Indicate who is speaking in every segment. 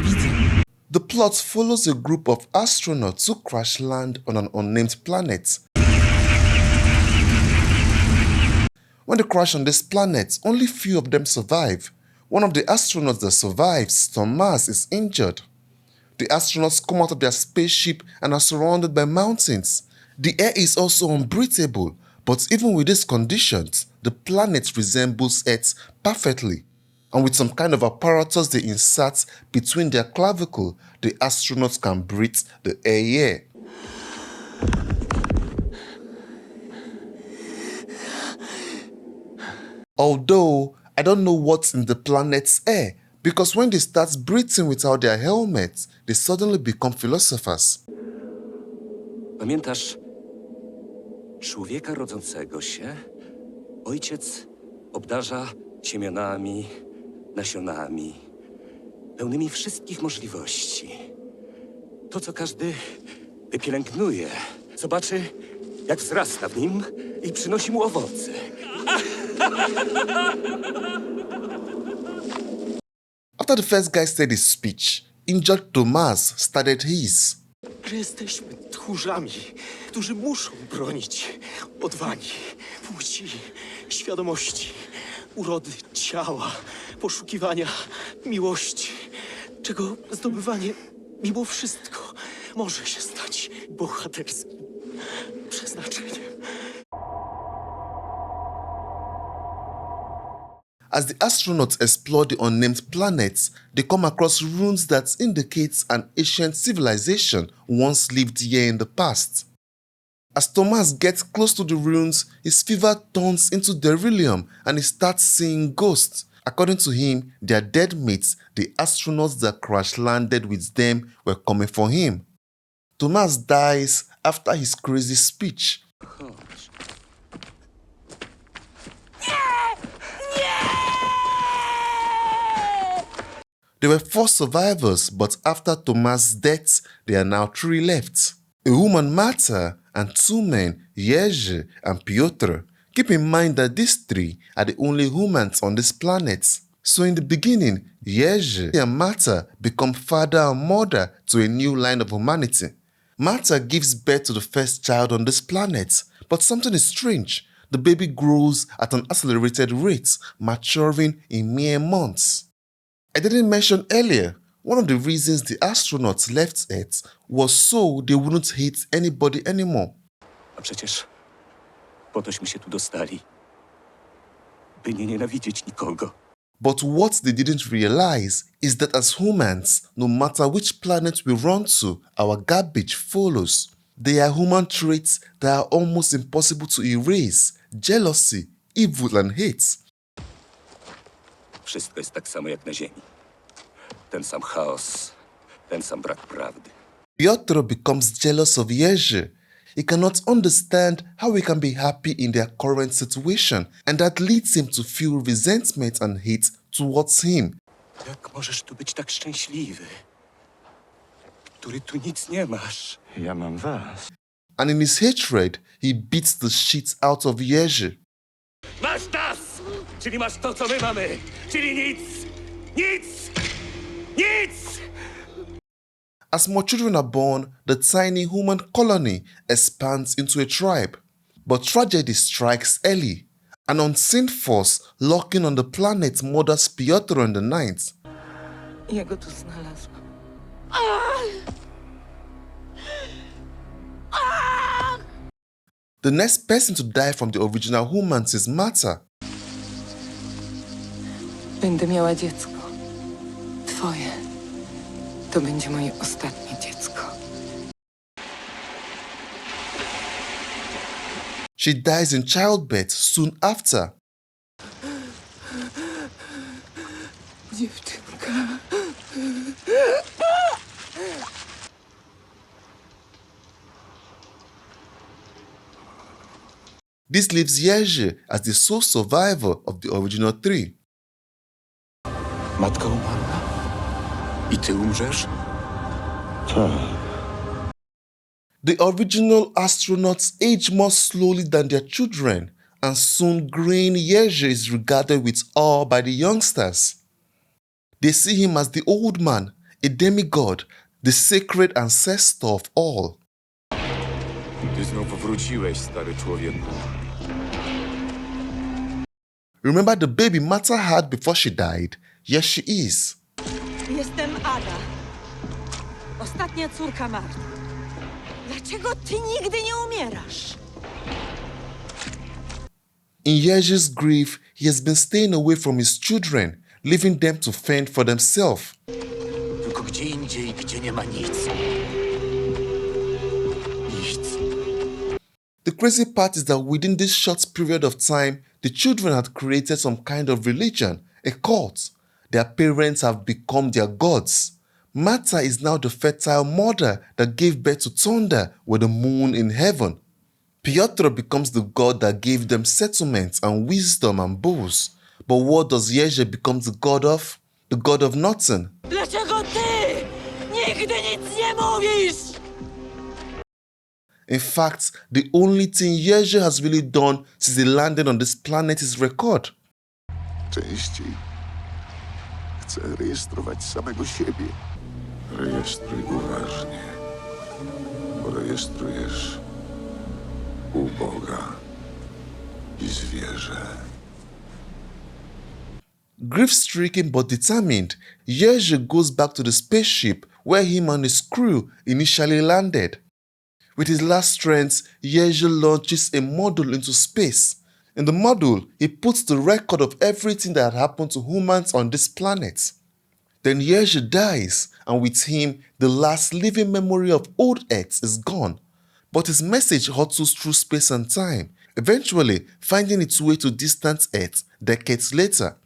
Speaker 1: widzę.
Speaker 2: The plot follows a group of astronauts who crash land on an unnamed planet. When they crash on this planet, only few of them survive. One of the astronauts that survives, Thomas, is injured. The astronauts come out of their spaceship and are surrounded by mountains. The air is also unbreathable, but even with these conditions, the planet resembles Earth perfectly. And with some kind of apparatus they insert between their clavicle, the astronauts can breathe the air here. Although, I don't know what's in the planet's air, because when they start breathing without their helmets, they suddenly become philosophers.
Speaker 3: Pamiętasz człowieka rodzącego się? Ojciec obdarza ciemionami, nasionami, pełnymi wszystkich możliwości. To, co każdy wypielęgnuje, zobaczy, jak wzrasta w nim i przynosi mu owoce.
Speaker 2: After the first guy said his speech, injured Thomas started his.
Speaker 4: Że jesteśmy tchórzami, którzy muszą bronić odwagi, płci, świadomości, urody ciała, poszukiwania miłości, czego zdobywanie mimo wszystko może się stać bohaterskim przeznaczeniem.
Speaker 2: As the astronauts explore the unnamed planets, they come across ruins that indicates an ancient civilization once lived here in the past. As Thomas gets close to the ruins, his fever turns into delirium and he starts seeing ghosts. According to him, their dead mates, the astronauts that crash-landed with them, were coming for him. Thomas dies after his crazy speech. There were 4 survivors, but after Thomas' death, there are now 3 left. A woman, Marta, and 2 men, Jerzy and Piotr. Keep in mind that these 3 are the only humans on this planet. So in the beginning, Jerzy and Marta become father and mother to a new line of humanity. Marta gives birth to the first child on this planet, but something is strange. The baby grows at an accelerated rate, maturing in mere months. I didn't mention earlier, one of the reasons the astronauts left Earth was so they wouldn't hate anybody anymore.
Speaker 3: A przecież po tośmy się tu dostali, by nie nienawidzieć nikogo.
Speaker 2: But what they didn't realize is that as humans, no matter which planet we run to, our garbage follows. They are human traits that are almost impossible to erase: jealousy, evil and hate.
Speaker 3: Wszystko jest tak samo jak na Ziemi. Ten sam chaos, ten sam brak prawdy.
Speaker 2: Piotr becomes jealous of Jerzy. He cannot understand how he can be happy in their current situation, and that leads him to feel resentment and hate towards him.
Speaker 3: Jak możesz tu być tak szczęśliwy, który tu nic nie masz?
Speaker 4: Ja mam was.
Speaker 2: And in his hatred, he beats the shit out of Jerzy.
Speaker 3: Masz nas! Czyli masz to, co my mamy! Czyli nic! Nic! Nic!
Speaker 2: As more children are born, the tiny human colony expands into a tribe. But tragedy strikes early. An unseen force lurking on the planet murders Piotr in the night.
Speaker 1: Ja go tu znalazłam.
Speaker 2: The next person to die from the original humans is Marta.
Speaker 1: Będę miała dziecko. Twoje. To będzie moje ostatnie dziecko.
Speaker 2: She dies in childbirth soon after.
Speaker 1: Dziewczynka.
Speaker 2: This leaves Jerzy as the sole survivor of the original 3.
Speaker 4: Matka umarła? I ty umrzesz?
Speaker 2: The original astronauts age more slowly than their children, and soon graying Jerzy is regarded with awe by the youngsters. They see him as the old man, a demigod, the sacred ancestor of all.
Speaker 4: Ty znowu wróciłeś, stary człowieku.
Speaker 2: Remember the baby Martha had before she died? Yes, she is.
Speaker 5: Jestem Ada. Ostatnia córka Marty. Dlaczego ty nigdy nie umierasz?
Speaker 2: In Jerz's grief, he has been staying away from his children, leaving them to fend for themselves.
Speaker 3: Tylko gdzie indziej, gdzie nie ma nic. Nic.
Speaker 2: The crazy part is that within this short period of time, the children had created some kind of religion, a cult. Their parents have become their gods. Martha is now the fertile mother that gave birth to thunder with the moon in heaven. Piotr becomes the god that gave them settlements and wisdom and bulls. But what does Jerzy become the god of? The god of nothing.
Speaker 5: Dlaczego ty nigdy nic nie mówisz?
Speaker 2: In fact, the only thing Jerzy has really done since he landed on this planet is record.
Speaker 6: Częściej chcę rejestrować samego siebie. Rejestruj uważnie, bo rejestrujesz u Boga i zwierzę.
Speaker 2: Grief-stricken but determined, Jerzy goes back to the spaceship where him and his crew initially landed. With his last strength, Jerzy launches a module into space. In the module, he puts the record of everything that had happened to humans on this planet. Then Jerzy dies, and with him, the last living memory of old Earth is gone. But his message hurtles through space and time, eventually finding its way to distant Earth decades later.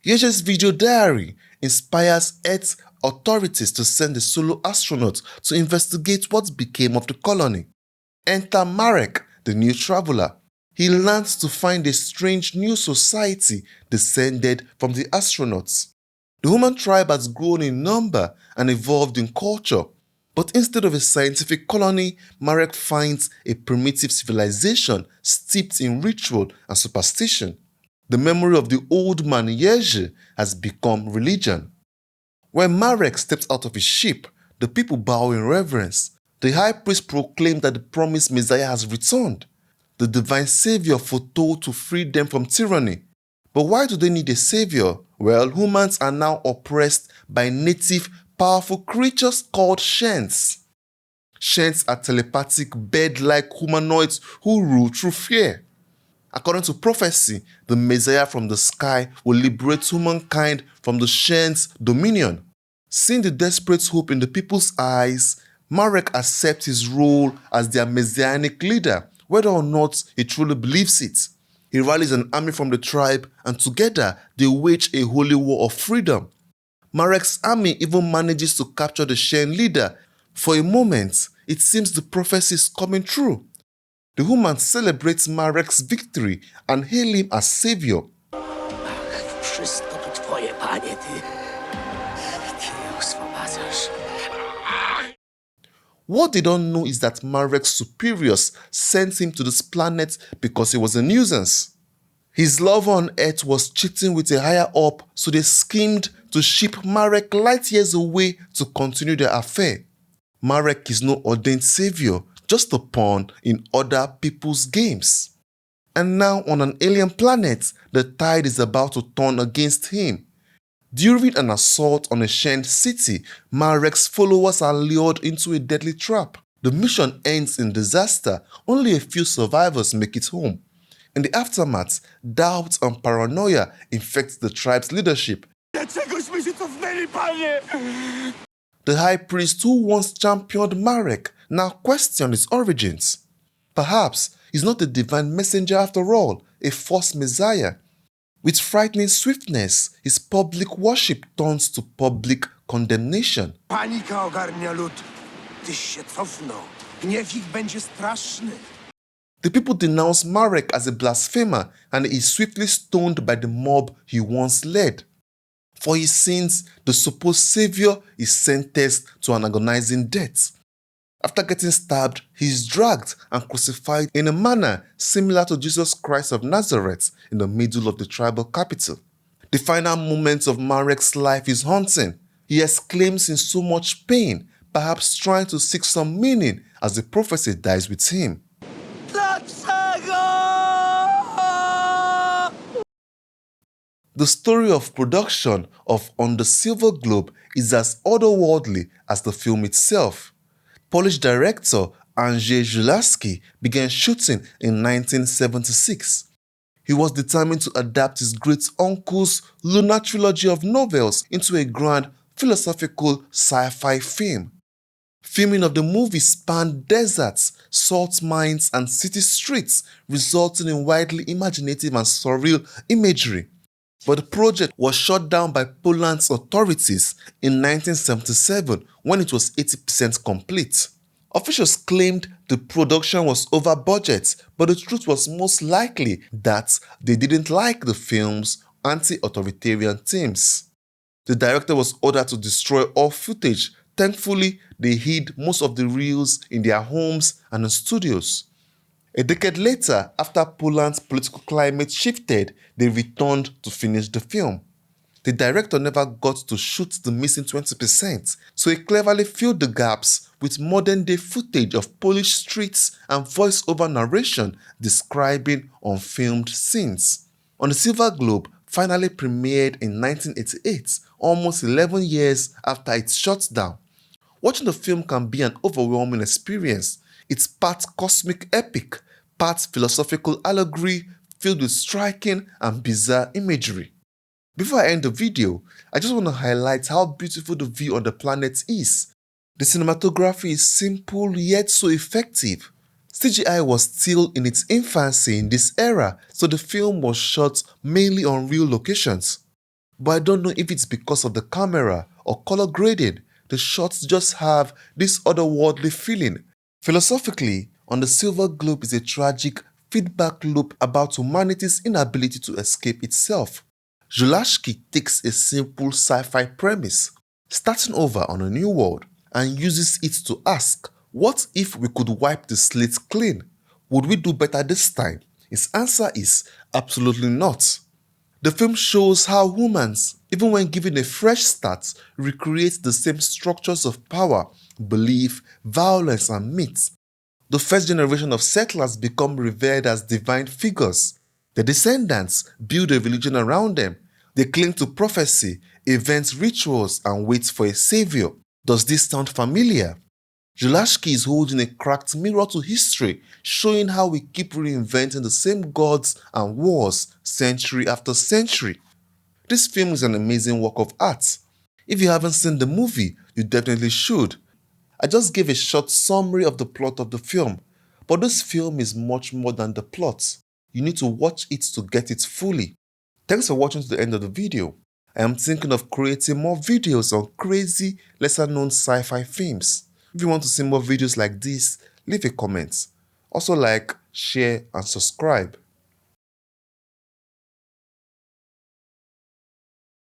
Speaker 2: Jerzy's video diary inspires Earth authorities to send a solo astronaut to investigate what became of the colony. Enter Marek, the new traveler. He lands to find a strange new society descended from the astronauts. The human tribe has grown in number and evolved in culture, but instead of a scientific colony, Marek finds a primitive civilization steeped in ritual and superstition. The memory of the old man Jerzy has become religion. When Marek steps out of his ship, the people bow in reverence. The high priest proclaimed that the promised Messiah has returned, the divine savior foretold to free them from tyranny. But why do they need a savior? Well, humans are now oppressed by native, powerful creatures called Shents. Shents are telepathic, bird-like humanoids who rule through fear. According to prophecy, the Messiah from the sky will liberate humankind from the Shents' dominion. Seeing the desperate hope in the people's eyes, Marek accepts his role as their messianic leader, whether or not he truly believes it. He rallies an army from the tribe, and together they wage a holy war of freedom. Marek's army even manages to capture the Shen leader. For a moment, it seems the prophecy is coming true. The humans celebrate Marek's victory and hail him as savior.
Speaker 3: Wszystko to twoje, panie, ty. Ty oswobadzasz.
Speaker 2: What they don't know is that Marek's superiors sent him to this planet because he was a nuisance. His lover on Earth was cheating with a higher up, so they schemed to ship Marek light years away to continue their affair. Marek is no ordained savior, just a pawn in other people's games. And now on an alien planet, the tide is about to turn against him. During an assault on a Shen city, Marek's followers are lured into a deadly trap. The mission ends in disaster. Only a few survivors make it home. In the aftermath, doubt and paranoia infect the tribe's leadership.
Speaker 3: Dlaczegośmy się cofnęli, panie?
Speaker 2: The high priest who once championed Marek now questions his origins. Perhaps he's not a divine messenger after all, a false messiah. With frightening swiftness, his public worship turns to public condemnation.
Speaker 7: Panika ogarnia lud. Tyś się cofnął. Gniew ich będzie straszny.
Speaker 2: The people denounce Marek as a blasphemer and he is swiftly stoned by the mob he once led. For his sins, the supposed savior is sentenced to an agonizing death. After getting stabbed, he is dragged and crucified in a manner similar to Jesus Christ of Nazareth in the middle of the tribal capital. The final moments of Marek's life is haunting. He exclaims in so much pain, perhaps trying to seek some meaning as the prophecy dies with him. The story of production of On the Silver Globe is as otherworldly as the film itself. Polish director Andrzej Żuławski began shooting in 1976. He was determined to adapt his great uncle's Lunar Trilogy of novels into a grand philosophical sci-fi film. Filming of the movie spanned deserts, salt mines, and city streets, resulting in widely imaginative and surreal imagery. But the project was shut down by Poland's authorities in 1977 when it was 80% complete. Officials claimed the production was over budget, but the truth was most likely that they didn't like the film's anti-authoritarian themes. The director was ordered to destroy all footage. Thankfully, they hid most of the reels in their homes and in studios. A decade later, after Poland's political climate shifted, they returned to finish the film. The director never got to shoot the missing 20%, so he cleverly filled the gaps with modern-day footage of Polish streets and voice-over narration describing unfilmed scenes. On the Silver Globe finally premiered in 1988, almost 11 years after its shutdown. Watching the film can be an overwhelming experience. It's part cosmic epic, part philosophical allegory filled with striking and bizarre imagery. Before I end the video, I just want to highlight how beautiful the view on the planet is. The cinematography is simple yet so effective. CGI was still in its infancy in this era, so the film was shot mainly on real locations. But I don't know if it's because of the camera or color grading. The shots just have this otherworldly feeling. Philosophically, On the Silver Globe is a tragic feedback loop about humanity's inability to escape itself. Zhu-LAH-skee takes a simple sci-fi premise, starting over on a new world, and uses it to ask, what if we could wipe the slate clean? Would we do better this time? His answer is absolutely not. The film shows how humans, even when given a fresh start, recreate the same structures of power, belief, violence, and myths. The first generation of settlers become revered as divine figures. The descendants build a religion around them. They cling to prophecy, events, rituals, and wait for a savior. Does this sound familiar? Zhu-LAH-skee is holding a cracked mirror to history, showing how we keep reinventing the same gods and wars century after century. This film is an amazing work of art. If you haven't seen the movie, you definitely should. I just gave a short summary of the plot of the film, but this film is much more than the plot. You need to watch it to get it fully. Thanks for watching to the end of the video. I am thinking of creating more videos on crazy, lesser-known sci-fi films. If you want to see more videos like this, leave a comment. Also like, share, and subscribe.